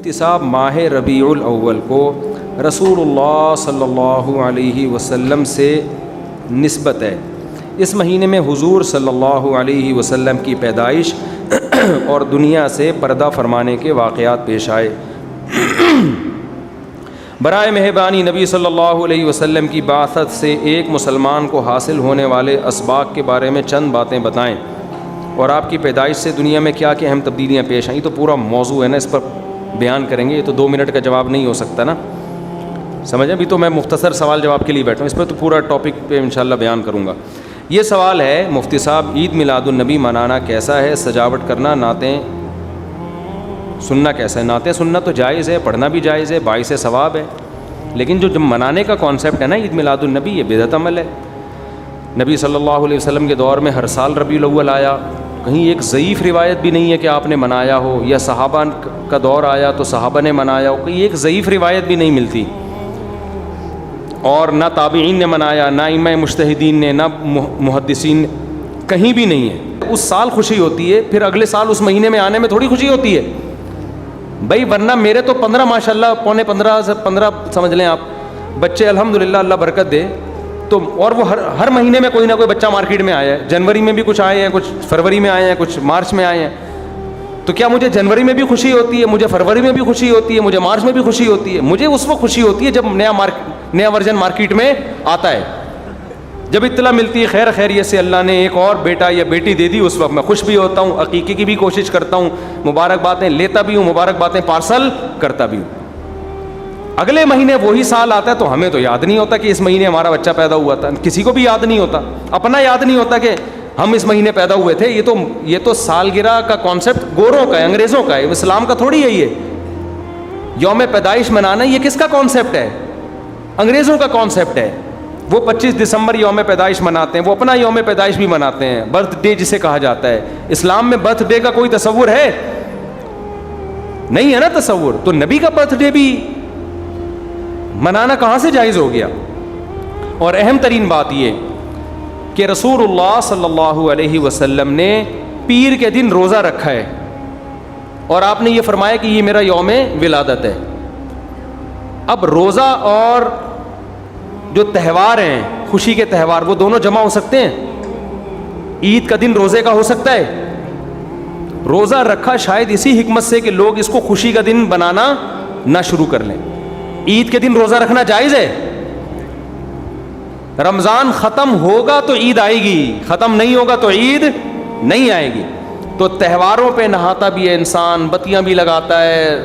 احتساب ماہ ربیع الاول کو رسول اللہ صلی اللہ علیہ وسلم سے نسبت ہے۔ اس مہینے میں حضور صلی اللہ علیہ وسلم کی پیدائش اور دنیا سے پردہ فرمانے کے واقعات پیش آئے۔ برائے مہربانی نبی صلی اللہ علیہ وسلم کی بعثت سے ایک مسلمان کو حاصل ہونے والے اسباق کے بارے میں چند باتیں بتائیں، اور آپ کی پیدائش سے دنیا میں کیا کیا اہم تبدیلیاں پیش آئیں۔ یہ تو پورا موضوع ہے نا، اس پر بیان کریں گے، یہ تو 2 منٹ کا جواب نہیں ہو سکتا نا، سمجھیں۔ ابھی تو میں مختصر سوال جواب کے لیے بیٹھا ہوں، اس پہ تو پورا ٹاپک پہ انشاءاللہ بیان کروں گا۔ یہ سوال ہے مفتی صاحب، عید میلاد النبی منانا کیسا ہے؟ سجاوٹ کرنا، نعتیں سننا کیسا ہے؟ نعتیں سننا تو جائز ہے، پڑھنا بھی جائز ہے، باعث ثواب ہے، لیکن جو منانے کا کانسیپٹ ہے نا عید میلاد النبی، یہ بدعت عمل ہے۔ نبی صلی اللہ علیہ وسلم کے دور میں ہر سال ربیع الاول آیا، کہیں ایک ضعیف روایت بھی نہیں ہے کہ آپ نے منایا ہو، یا صحابہ کا دور آیا تو صحابہ نے منایا ہو، کہیں ایک ضعیف روایت بھی نہیں ملتی، اور نہ تابعین نے منایا، نہ ائمہ مجتہدین نے، نہ محدثین نے، کہیں بھی نہیں ہے۔ اس سال خوشی ہوتی ہے، پھر اگلے سال اس مہینے میں آنے میں تھوڑی خوشی ہوتی ہے بھائی، ورنہ میرے تو 15 ماشاءاللہ، پونے 15 سے 15 سمجھ لیں آپ بچے، الحمدللہ اللہ برکت دے، تو اور وہ ہر مہینے میں کوئی نہ کوئی بچہ مارکیٹ میں آیا ہے۔ جنوری میں بھی کچھ آئے ہیں، کچھ فروری میں آئے ہیں، کچھ مارچ میں آئے ہیں، تو کیا مجھے جنوری میں بھی خوشی ہوتی ہے؟ مجھے فروری میں بھی خوشی ہوتی ہے؟ مجھے مارچ میں بھی خوشی ہوتی ہے؟ مجھے اس وقت خوشی ہوتی ہے جب نیا ورژن مارکیٹ میں آتا ہے، جب اطلاع ملتی ہے خیر خیریت سے اللہ نے ایک اور بیٹا یا بیٹی دے دی، اس وقت میں خوش بھی ہوتا ہوں، عقیقے کی بھی کوشش کرتا ہوں، مبارکبادیں لیتا بھی ہوں، مبارکبادیں پارسل کرتا بھی ہوں۔ اگلے مہینے وہی سال آتا ہے تو ہمیں تو یاد نہیں ہوتا کہ اس مہینے ہمارا بچہ پیدا ہوا تھا، کسی کو بھی یاد نہیں ہوتا، اپنا یاد نہیں ہوتا کہ ہم اس مہینے پیدا ہوئے تھے۔ یہ تو سالگرہ کا کانسیپٹ گوروں کا ہے، انگریزوں کا ہے، اسلام کا تھوڑی ہے۔ یہ یوم پیدائش منانا یہ کس کا کانسیپٹ ہے؟ انگریزوں کا کانسیپٹ ہے۔ وہ 25 دسمبر یوم پیدائش مناتے ہیں، وہ اپنا یوم پیدائش بھی مناتے ہیں، برتھ ڈے جسے کہا جاتا ہے۔ اسلام میں برتھ ڈے کا کوئی تصور ہے؟ نہیں ہے نا تصور، تو نبی کا برتھ ڈے بھی منانا کہاں سے جائز ہو گیا؟ اور اہم ترین بات یہ کہ رسول اللہ صلی اللہ علیہ وسلم نے پیر کے دن روزہ رکھا ہے، اور آپ نے یہ فرمایا کہ یہ میرا یوم ولادت ہے۔ اب روزہ اور جو تہوار ہیں، خوشی کے تہوار، وہ دونوں جمع ہو سکتے ہیں؟ عید کا دن روزے کا ہو سکتا ہے؟ روزہ رکھا شاید اسی حکمت سے کہ لوگ اس کو خوشی کا دن بنانا نہ شروع کر لیں۔ عید کے دن روزہ رکھنا جائز ہے؟ رمضان ختم ہوگا تو عید آئے گی، ختم نہیں ہوگا تو عید نہیں آئے گی۔ تو تہواروں پہ نہاتا بھی ہے انسان، بتیاں بھی لگاتا ہے،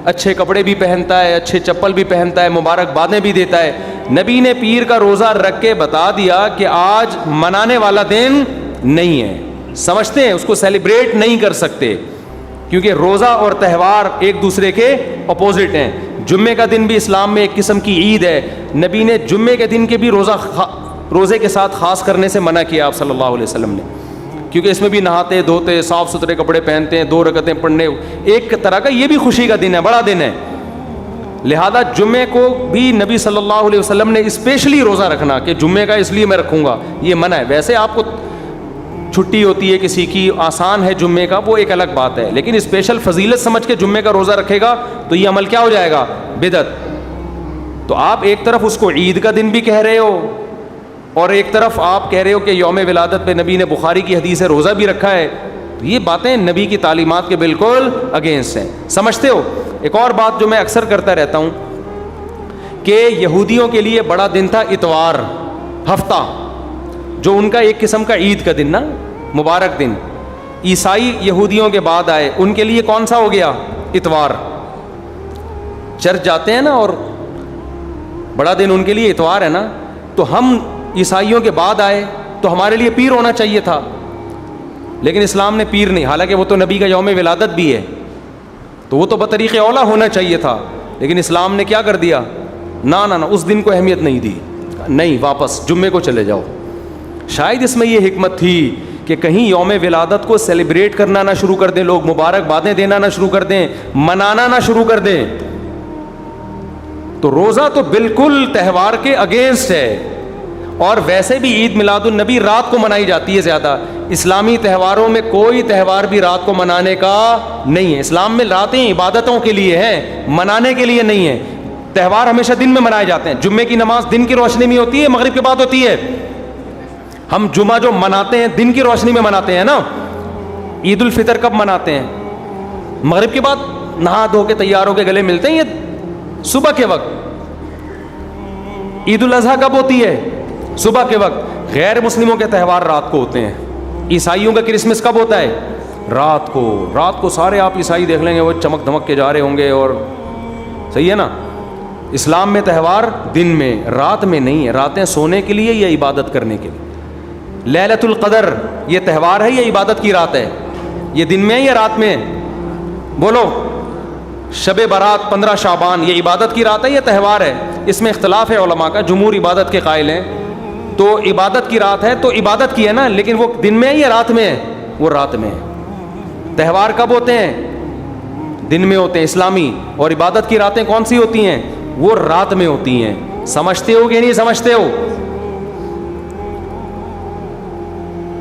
اچھے کپڑے بھی پہنتا ہے، اچھے چپل بھی پہنتا ہے، مبارکبادیں بھی دیتا ہے۔ نبی نے پیر کا روزہ رکھ کے بتا دیا کہ آج منانے والا دن نہیں ہے، سمجھتے ہیں اس کو سیلیبریٹ نہیں کر سکتے، کیونکہ روزہ اور تہوار ایک دوسرے کے اپوزٹ ہیں۔ جمعے کا دن بھی اسلام میں ایک قسم کی عید ہے، نبی نے جمعے کے دن کے بھی روزے کے ساتھ خاص کرنے سے منع کیا آپ صلی اللہ علیہ وسلم نے، کیونکہ اس میں بھی نہاتے دھوتے، صاف ستھرے کپڑے پہنتے ہیں، 2 رکعتیں پڑھنے، ایک طرح کا یہ بھی خوشی کا دن ہے، بڑا دن ہے۔ لہذا جمعے کو بھی نبی صلی اللہ علیہ وسلم نے اسپیشلی روزہ رکھنا کہ جمعے کا اس لیے میں رکھوں گا، یہ منع ہے۔ ویسے آپ کو چھٹی ہوتی ہے کسی کی، آسان ہے جمعے کا، وہ ایک الگ بات ہے، لیکن اسپیشل فضیلت سمجھ کے جمعے کا روزہ رکھے گا تو یہ عمل کیا ہو جائے گا؟ بدعت۔ تو آپ ایک طرف اس کو عید کا دن بھی کہہ رہے ہو، اور ایک طرف آپ کہہ رہے ہو کہ یوم ولادت پہ نبی نے بخاری کی حدیث ہے روزہ بھی رکھا ہے، یہ باتیں نبی کی تعلیمات کے بالکل اگینسٹ ہیں، سمجھتے ہو؟ ایک اور بات جو میں اکثر کرتا رہتا ہوں کہ یہودیوں کے لیے بڑا دن تھا اتوار، ہفتہ، جو ان کا ایک قسم کا عید کا دن نا، مبارک دن۔ عیسائی یہودیوں کے بعد آئے، ان کے لیے کون سا ہو گیا؟ اتوار۔ چرچ جاتے ہیں نا، اور بڑا دن ان کے لیے اتوار ہے نا، تو ہم عیسائیوں کے بعد آئے تو ہمارے لیے پیر ہونا چاہیے تھا، لیکن اسلام نے پیر نہیں، حالانکہ وہ تو نبی کا یوم ولادت بھی ہے، تو وہ تو بطریق اولا ہونا چاہیے تھا، لیکن اسلام نے کیا کر دیا؟ نہ اس دن کو اہمیت نہیں دی، نہیں، واپس جمعے کو چلے جاؤ۔ شاید اس میں یہ حکمت تھی کہ کہیں یوم ولادت کو سیلیبریٹ کرنا نہ شروع کر دیں لوگ، مبارکبادیں دینا نہ شروع کر دیں، منانا نہ شروع کر دیں۔ تو روزہ تو بالکل تہوار کے اگینسٹ ہے، اور ویسے بھی عید میلاد النبی رات کو منائی جاتی ہے زیادہ. اسلامی تہواروں میں کوئی تہوار بھی رات کو منانے کا نہیں ہے. اسلام میں راتیں عبادتوں کے لیے ہیں, منانے کے لیے نہیں ہے. تہوار ہمیشہ دن میں منائے جاتے ہیں. جمعے کی نماز دن کی روشنی میں ہوتی ہے, مغرب کے بعد ہوتی ہے. ہم جمعہ جو مناتے ہیں دن کی روشنی میں مناتے ہیں نا. عید الفطر کب مناتے ہیں؟ مغرب کے بعد نہا دھو کے تیار ہو کے گلے ملتے ہیں, یہ صبح کے وقت. عید الاضحیٰ کب ہوتی ہے؟ صبح کے وقت. غیر مسلموں کے تہوار رات کو ہوتے ہیں. عیسائیوں کا کرسمس کب ہوتا ہے؟ رات کو. رات کو سارے آپ عیسائی دیکھ لیں گے وہ چمک دھمک کے جا رہے ہوں گے, اور صحیح ہے نا. اسلام میں تہوار دن میں, رات میں نہیں ہے. راتیں سونے کے لیے یا عبادت کرنے کے لیے. لیلۃ القدر یہ تہوار ہے یا عبادت کی رات ہے؟ یہ دن میں ہے یا رات میں؟ بولو. شب برات 15 شعبان یہ عبادت کی رات ہے یا تہوار ہے؟ اس میں اختلاف ہے علماء کا. جمہور عبادت کے قائل ہیں, تو عبادت کی رات ہے تو عبادت کی ہے نا, لیکن وہ دن میں ہے یا رات میں ہے؟ وہ رات میں ہے. تہوار کب ہوتے ہیں؟ دن میں ہوتے ہیں اسلامی. اور عبادت کی راتیں کون سی ہوتی ہیں؟ وہ رات میں ہوتی ہیں. سمجھتے ہو کہ نہیں سمجھتے ہو؟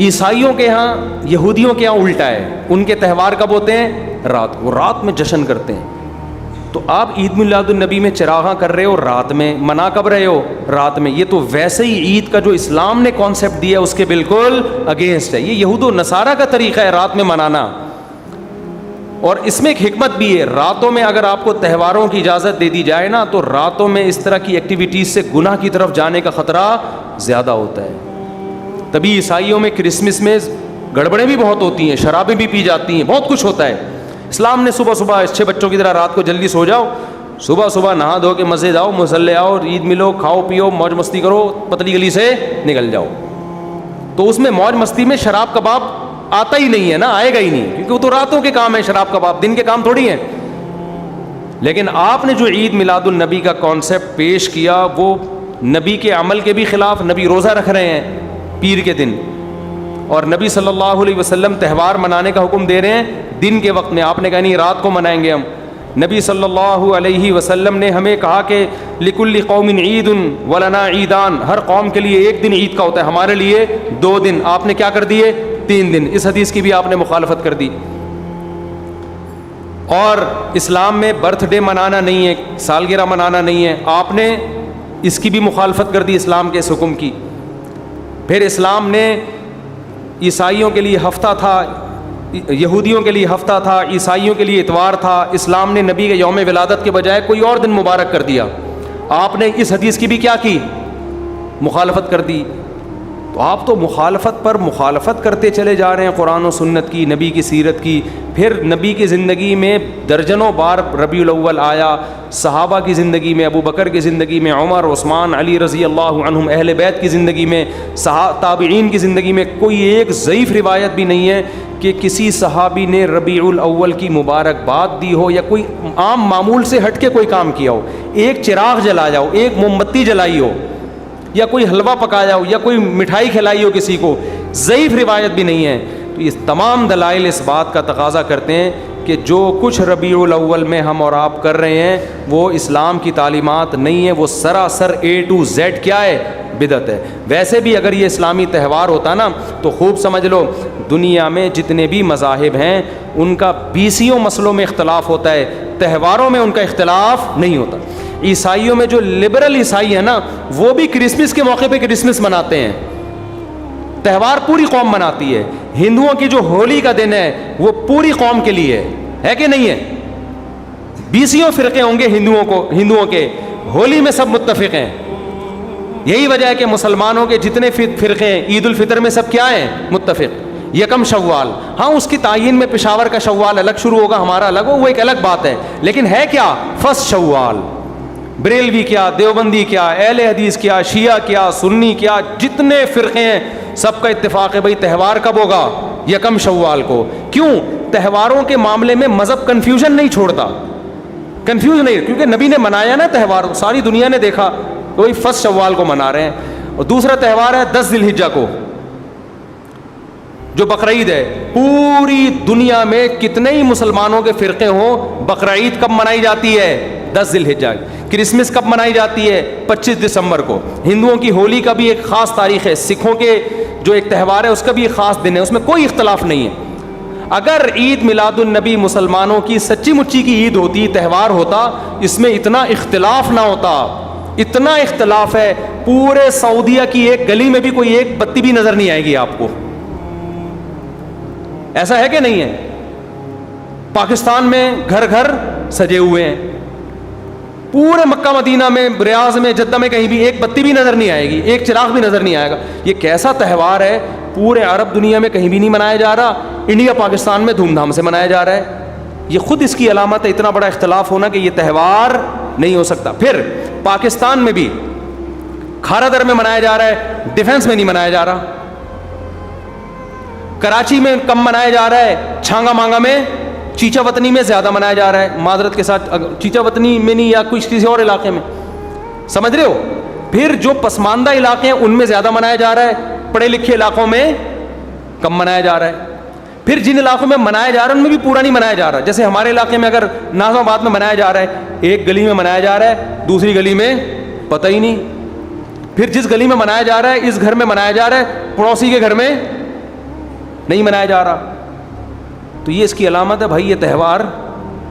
عیسائیوں کے ہاں, یہودیوں کے ہاں الٹا ہے. ان کے تہوار کب ہوتے ہیں؟ رات. وہ رات میں جشن کرتے ہیں. تو آپ عید میلاد النبی میں چراغاں کر رہے ہو رات میں, منا کب رہے ہو؟ رات میں. یہ تو ویسے ہی عید کا جو اسلام نے کانسیپٹ دیا اس کے بالکل اگینسٹ ہے. یہ یہود و نصارہ کا طریقہ ہے رات میں منانا. اور اس میں ایک حکمت بھی ہے. راتوں میں اگر آپ کو تہواروں کی اجازت دے دی جائے نا, تو راتوں میں اس طرح کی ایکٹیویٹیز سے گناہ کی طرف جانے کا خطرہ زیادہ ہوتا ہے. تبھی عیسائیوں میں کرسمس میں گڑبڑیں بھی بہت ہوتی ہیں, شرابیں بھی پی جاتی ہیں, بہت کچھ ہوتا ہے. اسلام نے صبح صبح اچھے بچوں کی طرح رات کو جلدی سو جاؤ, صبح صبح نہا دھو کے مسجد آؤ, مصلی آؤ, عید ملو, کھاؤ پیو, موج مستی کرو, پتلی گلی سے نکل جاؤ. تو اس میں موج مستی میں شراب کباب آتا ہی نہیں ہے نا, آئے گا ہی نہیں, کیونکہ وہ تو راتوں کے کام ہے شراب کباب, دن کے کام تھوڑی ہیں. لیکن آپ نے جو عید میلاد النبی کا کانسیپٹ پیش کیا وہ نبی کے عمل کے بھی خلاف. نبی روزہ رکھ رہے ہیں پیر کے دن, اور نبی صلی اللہ علیہ وسلم تہوار منانے کا حکم دے رہے ہیں دن کے وقت میں. آپ نے کہا نہیں رات کو منائیں گے ہم. نبی صلی اللہ علیہ وسلم نے ہمیں کہا کہ لکل قوم عید ولنا عیدان, ہر قوم کے لیے ایک دن عید کا ہوتا ہے, ہمارے لیے 2 دن. آپ نے کیا کر دیے؟ 3 دن. اس حدیث کی بھی آپ نے مخالفت کر دی. اور اسلام میں برتھ ڈے منانا نہیں ہے, سالگرہ منانا نہیں ہے, آپ نے اس کی بھی مخالفت کر دی اسلام کے اس حکم کی. پھر اسلام نے عیسائیوں کے لیے ہفتہ تھا, یہودیوں کے لیے ہفتہ تھا, عیسائیوں کے لیے اتوار تھا. اسلام نے نبی کے یوم ولادت کے بجائے کوئی اور دن مبارک کر دیا. آپ نے اس حدیث کی بھی کیا کی؟ مخالفت کر دی. تو آپ تو مخالفت پر مخالفت کرتے چلے جا رہے ہیں قرآن و سنت کی, نبی کی سیرت کی. پھر نبی کی زندگی میں درجنوں بار ربیع الاول آیا, صحابہ کی زندگی میں, ابو بکر کی زندگی میں, عمر, عثمان, علی رضی اللہ عنہم, اہل بیت کی زندگی میں, تابعین کی زندگی میں. کوئی ایک ضعیف روایت بھی نہیں ہے کہ کسی صحابی نے ربیع الاول کی مبارکباد دی ہو یا کوئی عام معمول سے ہٹ کے کوئی کام کیا ہو. ایک چراغ جلایا ہو, ایک موم بتی جلائی ہو, یا کوئی حلوہ پکایا ہو, یا کوئی مٹھائی کھلائی ہو کسی کو, ضعیف روایت بھی نہیں ہے. تو یہ تمام دلائل اس بات کا تقاضا کرتے ہیں کہ جو کچھ ربیع الاول میں ہم اور آپ کر رہے ہیں وہ اسلام کی تعلیمات نہیں ہے, وہ سراسر A to Z کیا ہے؟ بدعت ہے. ویسے بھی اگر یہ اسلامی تہوار ہوتا نا تو خوب سمجھ لو دنیا میں جتنے بھی مذاہب ہیں ان کا 20 مسئلوں میں اختلاف ہوتا ہے, تہواروں میں ان کا اختلاف نہیں ہوتا. عیسائیوں میں جو لبرل عیسائی ہیں نا وہ بھی کرسمس کے موقع پہ کرسمس مناتے ہیں, تہوار پوری قوم مناتی ہے. ہندوؤں کی جو ہولی کا دن ہے وہ پوری قوم کے لیے ہے کہ نہیں ہے؟ 20 فرقے ہوں گے ہندوؤں کے, ہولی میں سب متفق ہیں. یہی وجہ ہے کہ مسلمانوں کے جتنے فرقے ہیں عید الفطر میں سب کیا ہیں؟ متفق. یکم شوال, ہاں اس کی تعین میں پشاور کا شوال الگ شروع ہوگا, ہمارا الگ ہو, وہ ایک الگ بات ہے, لیکن ہے کیا؟ فرسٹ شوال. بریلوی کیا, دیوبندی کیا, اہل حدیث کیا, شیعہ کیا, سنی کیا, جتنے فرقے ہیں سب کا اتفاق ہے بھائی تہوار کب ہوگا؟ یکم شوال کو. کیوں؟ تہواروں کے معاملے میں مذہب کنفیوژن نہیں چھوڑتا, کنفیوز نہیں, کیونکہ نبی نے منایا نا تہوار, ساری دنیا نے دیکھا, کوئی فرسٹ شوال کو منا رہے ہیں. اور دوسرا تہوار ہے 10 ذی الحجہ کو جو بقرعید ہے. پوری دنیا میں کتنے ہی مسلمانوں کے فرقے ہوں, بقرعید کب منائی جاتی ہے؟ 10 ذی الحجہ. کرسمس کب منائی جاتی ہے؟ 25 دسمبر کو. ہندوؤں کی ہولی کا بھی ایک خاص تاریخ ہے. سکھوں کے جو ایک تہوار ہے اس کا بھی ایک خاص دن ہے, اس میں کوئی اختلاف نہیں ہے. اگر عید میلاد النبی مسلمانوں کی سچی مچی کی عید ہوتی, تہوار ہوتا, اس میں اتنا اختلاف نہ ہوتا. اتنا اختلاف ہے, پورے سعودیہ کی ایک گلی میں بھی کوئی ایک بتی بھی نظر نہیں آئے گی آپ کو. ایسا ہے کہ نہیں ہے؟ پاکستان میں گھر گھر سجے ہوئے ہیں, پورے مکہ مدینہ میں, ریاض میں, جدہ میں کہیں بھی ایک بتی بھی نظر نہیں آئے گی, ایک چراغ بھی نظر نہیں آئے گا. یہ کیسا تہوار ہے؟ پورے عرب دنیا میں کہیں بھی نہیں منایا جا رہا, انڈیا پاکستان میں دھوم دھام سے منایا جا رہا ہے. یہ خود اس کی علامت ہے, اتنا بڑا اختلاف ہونا کہ یہ تہوار نہیں ہو سکتا. پھر پاکستان میں بھی کھارا در میں منایا جا رہا ہے, ڈیفنس میں نہیں منایا جا رہا. کراچی میں کم منایا جا رہا ہے, چھانگا مانگا میں, چیچا وطنی میں زیادہ منایا جا رہا ہے. معذرت کے ساتھ, چیچا وطنی میں نہیں, یا کسی اور علاقے میں, سمجھ رہے ہو. پھر جو پسماندہ علاقے ہیں ان میں زیادہ منایا جا رہا ہے, پڑھے لکھے علاقوں میں کم منایا جا رہا ہے. پھر جن علاقوں میں منایا جا رہا ہے ان میں بھی پورا نہیں منایا جا رہا. جیسے ہمارے علاقے میں اگر ناظم آباد میں منایا جا رہا ہے, ایک گلی میں منایا جا رہا ہے, دوسری گلی میں پتہ ہی نہیں. پھر جس گلی میں منایا جا رہا ہے, اس گھر میں منایا جا رہا ہے, پڑوسی کے گھر میں نہیں منایا جا رہا. تو یہ اس کی علامت ہے بھائی. یہ تہوار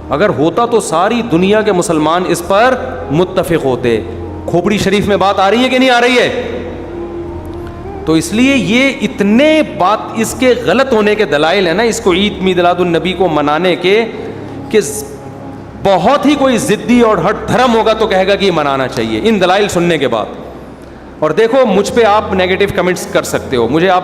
اگر ہوتا تو ساری دنیا کے مسلمان اس پر متفق ہوتے. کھوپڑی شریف میں بات آ رہی ہے کہ نہیں آ رہی ہے؟ تو اس لیے یہ اتنے بات اس کے غلط ہونے کے دلائل ہیں نا, اس کو عید میلاد النبی کو منانے کے, کہ بہت ہی کوئی ضدی اور ہٹ دھرم ہوگا تو کہے گا کہ یہ منانا چاہیے ان دلائل سننے کے بعد. اور دیکھو مجھ پہ آپ نیگیٹو کمنٹس کر سکتے ہو, مجھے آپ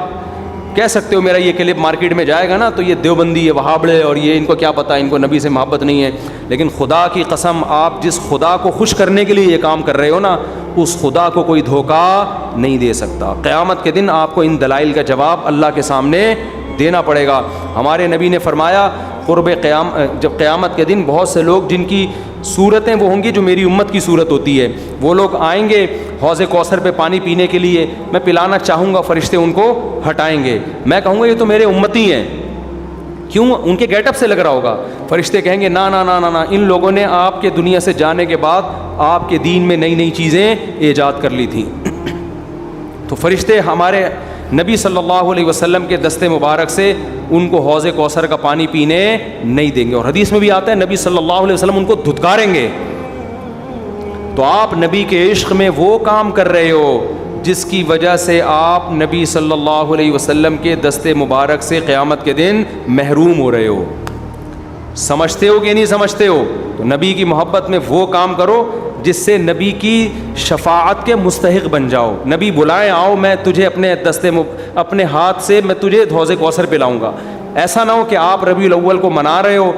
کہہ سکتے ہو میرا یہ کلپ مارکیٹ میں جائے گا نا تو یہ دیوبندی, یہ وہابڑے, اور یہ ان کو کیا پتہ, ان کو نبی سے محبت نہیں ہے. لیکن خدا کی قسم, آپ جس خدا کو خوش کرنے کے لیے یہ کام کر رہے ہو نا, اس خدا کو کوئی دھوکہ نہیں دے سکتا. قیامت کے دن آپ کو ان دلائل کا جواب اللہ کے سامنے دینا پڑے گا. ہمارے نبی نے فرمایا جب قیامت کے دن بہت سے لوگ جن کی صورتیں وہ ہوں گی جو میری امت کی صورت ہوتی ہے, وہ لوگ آئیں گے حوض کوثر پہ پانی پینے کے لیے, میں پلانا چاہوں گا, فرشتے ان کو ہٹائیں گے. میں کہوں گا یہ تو میرے امتی ہیں. کیوں؟ ان کے گیٹ اپ سے لگ رہا ہوگا. فرشتے کہیں گے نا نا نا نا نا, ان لوگوں نے آپ کے دنیا سے جانے کے بعد آپ کے دین میں نئی نئی چیزیں ایجاد کر لی تھیں. تو فرشتے ہمارے نبی صلی اللہ علیہ وسلم کے دستے مبارک سے ان کو حوض کوثر کا پانی پینے نہیں دیں گے. اور حدیث میں بھی آتا ہے نبی صلی اللہ علیہ وسلم ان کو دھتکاریں گے. تو آپ نبی کے عشق میں وہ کام کر رہے ہو جس کی وجہ سے آپ نبی صلی اللہ علیہ وسلم کے دستے مبارک سے قیامت کے دن محروم ہو رہے ہو. سمجھتے ہو کہ نہیں سمجھتے ہو؟ تو نبی کی محبت میں وہ کام کرو جس سے نبی کی شفاعت کے مستحق بن جاؤ. نبی بلائیں, آؤ میں تجھے اپنے ہاتھ سے میں تجھے حوض کوثر پلاؤں گا. ایسا نہ ہو کہ آپ ربیع الاول کو منا رہے ہو,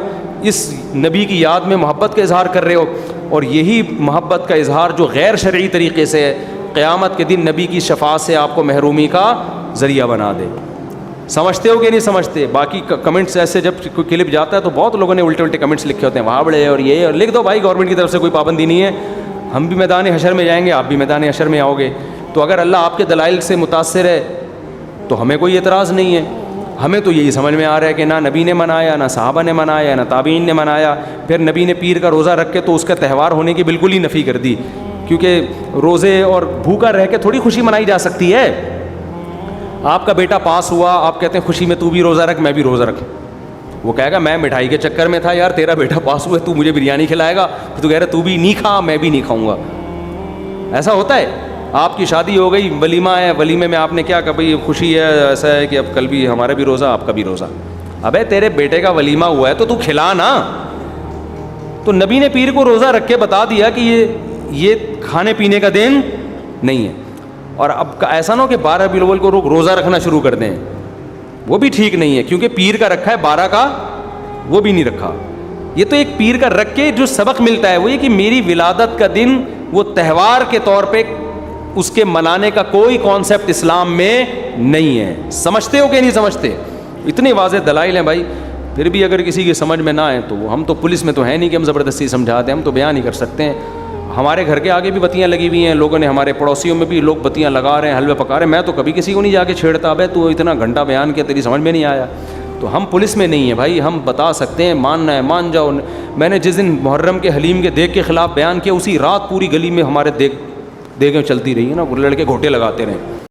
اس نبی کی یاد میں محبت کا اظہار کر رہے ہو, اور یہی محبت کا اظہار جو غیر شرعی طریقے سے ہے, قیامت کے دن نبی کی شفاعت سے آپ کو محرومی کا ذریعہ بنا دے. سمجھتے ہو کہ نہیں سمجھتے؟ باقی کمنٹس ایسے جب کوئی کلپ جاتا ہے تو بہت لوگوں نے الٹے الٹے کمنٹس لکھے ہوتے ہیں, وہاں بڑے اور یہ, اور لکھ دو بھائی, گورنمنٹ کی طرف سے کوئی پابندی نہیں ہے. ہم بھی میدان حشر میں جائیں گے, آپ بھی میدان حشر میں آؤ گے. تو اگر اللہ آپ کے دلائل سے متاثر ہے تو ہمیں کوئی اعتراض نہیں ہے. ہمیں تو یہی سمجھ میں آ رہا ہے کہ نہ نبی نے منایا, نہ صحابہ نے منایا, نہ تابعین نے منایا. پھر نبی نے پیر کا روزہ رکھ کے تو اس کا تہوار ہونے کی بالکل ہی نفی کر دی, کیونکہ روزے اور بھوکا رہ کے تھوڑی خوشی منائی جا سکتی ہے. آپ کا بیٹا پاس ہوا, آپ کہتے ہیں خوشی میں تو بھی روزہ رکھ, میں بھی روزہ رکھوں. وہ کہے گا میں مٹھائی کے چکر میں تھا یار, تیرا بیٹا پاس ہوا ہے, تو مجھے بریانی کھلائے گا, تو کہہ رہا تو بھی نہیں کھا, میں بھی نہیں کھاؤں گا. ایسا ہوتا ہے. آپ کی شادی ہو گئی, ولیمہ ہے, ولیمے میں آپ نے کیا کہ بھائی خوشی ہے, ایسا ہے کہ اب کل بھی ہمارا بھی روزہ, آپ کا بھی روزہ. ابے تیرے بیٹے کا ولیمہ ہوا ہے تو کھلا نا. تو نبی نے پیر کو روزہ رکھ کے بتا دیا کہ یہ کھانے پینے کا دن نہیں ہے. اور اب ایسا نہ ہو کہ 12 ربیع الاول کو روزہ رکھنا شروع کر دیں, وہ بھی ٹھیک نہیں ہے, کیونکہ پیر کا رکھا ہے, 12 کا وہ بھی نہیں رکھا. یہ تو ایک پیر کا رکھ کے جو سبق ملتا ہے وہ یہ کہ میری ولادت کا دن وہ تہوار کے طور پہ اس کے منانے کا کوئی کانسیپٹ اسلام میں نہیں ہے. سمجھتے ہو کہ نہیں سمجھتے؟ اتنے واضح دلائل ہیں بھائی. پھر بھی اگر کسی کی سمجھ میں نہ آئے تو ہم تو پولیس میں تو ہے نہیں کہ ہم زبردستی سمجھا دیں, ہم تو بیان نہیں کر سکتے ہیں. ہمارے گھر کے آگے بھی بتیاں لگی ہوئی ہیں, لوگوں نے, ہمارے پڑوسیوں میں بھی لوگ بتیاں لگا رہے ہیں, حلوے پکا رہے ہیں. میں تو کبھی کسی کو نہیں جا کے چھیڑتا, بھائی تو اتنا گھنٹہ بیان کیا, تیری سمجھ میں نہیں آیا. تو ہم پولیس میں نہیں ہیں بھائی, ہم بتا سکتے ہیں, ماننا ہے مان جاؤ. میں نے جس دن محرم کے حلیم کے دیگ کے خلاف بیان کیا, اسی رات پوری گلی میں ہمارے دیگیں چلتی رہی ہیں نا, لڑکے گھوٹے لگاتے رہے.